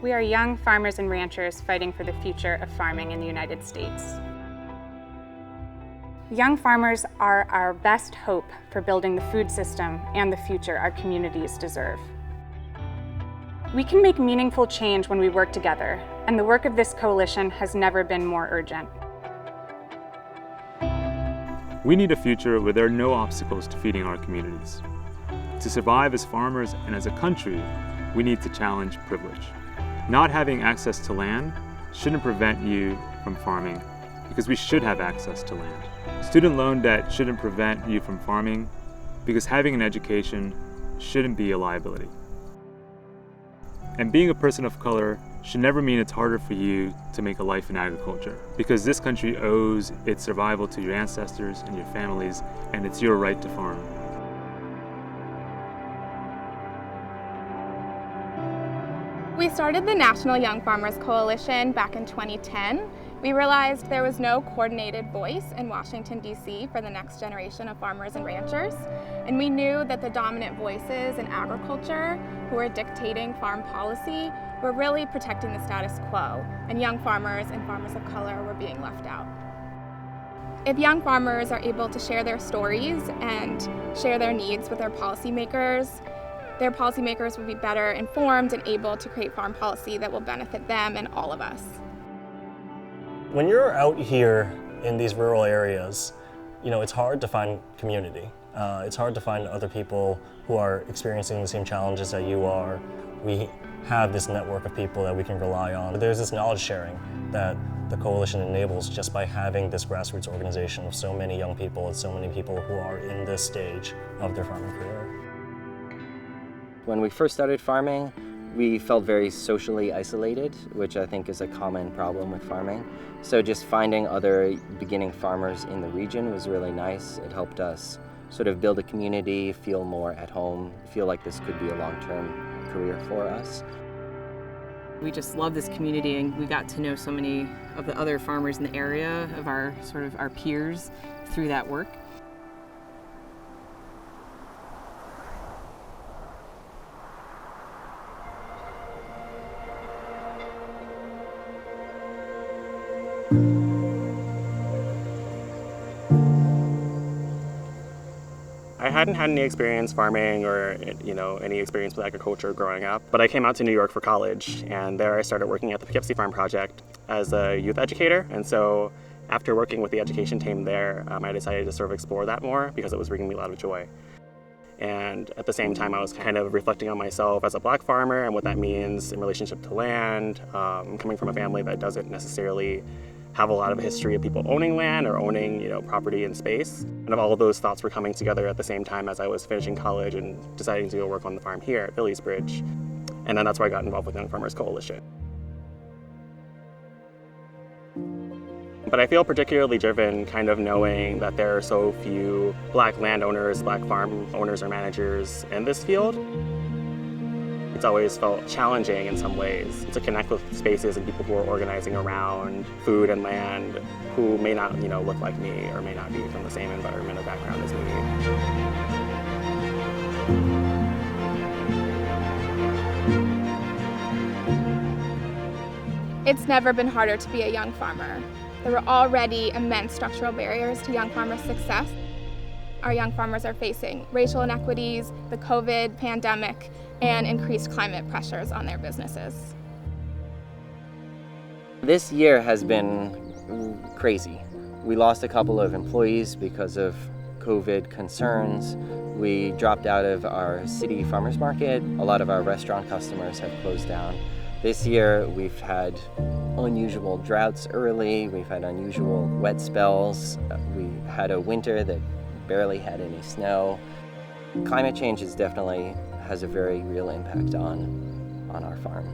We are young farmers and ranchers fighting for the future of farming in the United States. Young farmers are our best hope for building the food system and the future our communities deserve. We can make meaningful change when we work together, and the work of this coalition has never been more urgent. We need a future where there are no obstacles to feeding our communities. To survive as farmers and as a country, we need to challenge privilege. Not having access to land shouldn't prevent you from farming, because we should have access to land. Student loan debt shouldn't prevent you from farming, because having an education shouldn't be a liability. And being a person of color should never mean it's harder for you to make a life in agriculture, because this country owes its survival to your ancestors and your families, and it's your right to farm. We started the National Young Farmers Coalition back in 2010. We realized there was no coordinated voice in Washington, D.C. for the next generation of farmers and ranchers. And we knew that the dominant voices in agriculture who were dictating farm policy were really protecting the status quo, and young farmers and farmers of color were being left out. If young farmers are able to share their stories and share their needs with their policymakers will be better informed and able to create farm policy that will benefit them and all of us. When you're out here in these rural areas, it's hard to find community. It's hard to find other people who are experiencing the same challenges that you are. We have this network of people that we can rely on. There's this knowledge sharing that the coalition enables just by having this grassroots organization of so many young people and so many people who are in this stage of their farming career. When we first started farming, we felt very socially isolated, which I think is a common problem with farming. So just finding other beginning farmers in the region was really nice. It helped us sort of build a community, feel more at home, feel like this could be a long-term career for us. We just love this community, and we got to know so many of the other farmers in the area, of our peers through that work. I hadn't had any experience farming or any experience with agriculture growing up, but I came out to New York for college, and there I started working at the Poughkeepsie Farm Project as a youth educator. And so after working with the education team there, I decided to sort of explore that more because it was bringing me a lot of joy. And at the same time, I was kind of reflecting on myself as a Black farmer and what that means in relationship to land, coming from a family that doesn't necessarily have a lot of history of people owning land or owning, property and space. And all of those thoughts were coming together at the same time as I was finishing college and deciding to go work on the farm here at Phillies Bridge. And then that's where I got involved with Young Farmers Coalition. But I feel particularly driven kind of knowing that there are so few Black landowners, Black farm owners or managers in this field. It's always felt challenging in some ways to connect with spaces and people who are organizing around food and land who may not, look like me or may not be from the same environment or background as me. It's never been harder to be a young farmer. There were already immense structural barriers to young farmers' success. Our young farmers are facing racial inequities, the COVID pandemic, and increased climate pressures on their businesses. This year has been crazy. We lost a couple of employees because of COVID concerns. We dropped out of our city farmers market. A lot of our restaurant customers have closed down. This year we've had unusual droughts early, we've had unusual wet spells, we had a winter that barely had any snow. Climate change definitely has a very real impact on our farm.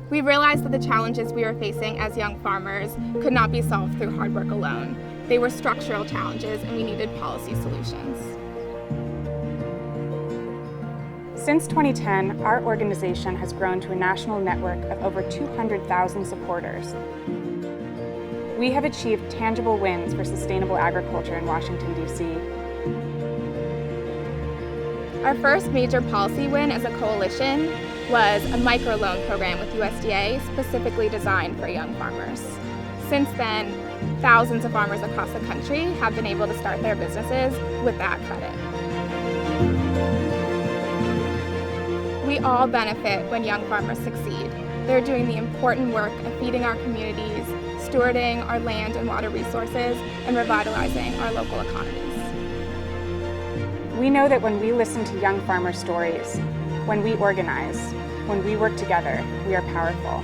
We realized that the challenges we were facing as young farmers could not be solved through hard work alone. They were structural challenges, and we needed policy solutions. Since 2010, our organization has grown to a national network of over 200,000 supporters. We have achieved tangible wins for sustainable agriculture in Washington, D.C. Our first major policy win as a coalition was a microloan program with USDA specifically designed for young farmers. Since then, thousands of farmers across the country have been able to start their businesses with that credit. We all benefit when young farmers succeed. They're doing the important work of feeding our communities, stewarding our land and water resources, and revitalizing our local economies. We know that when we listen to young farmer stories, when we organize, when we work together, we are powerful.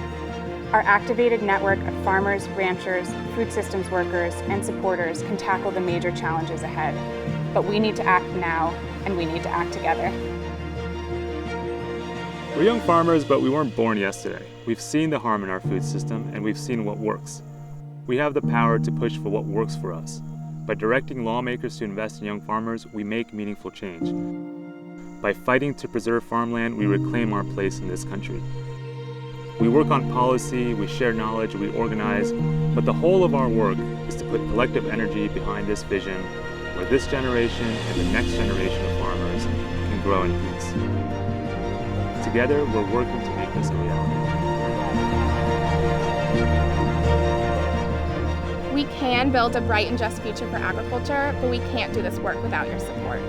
Our activated network of farmers, ranchers, food systems workers, and supporters can tackle the major challenges ahead. But we need to act now, and we need to act together. We're young farmers, but we weren't born yesterday. We've seen the harm in our food system, and we've seen what works. We have the power to push for what works for us. By directing lawmakers to invest in young farmers, we make meaningful change. By fighting to preserve farmland, we reclaim our place in this country. We work on policy, we share knowledge, we organize, but the whole of our work is to put collective energy behind this vision where this generation and the next generation of farmers can grow in peace. Together, we're working to make this a reality. We can build a bright and just future for agriculture, but we can't do this work without your support.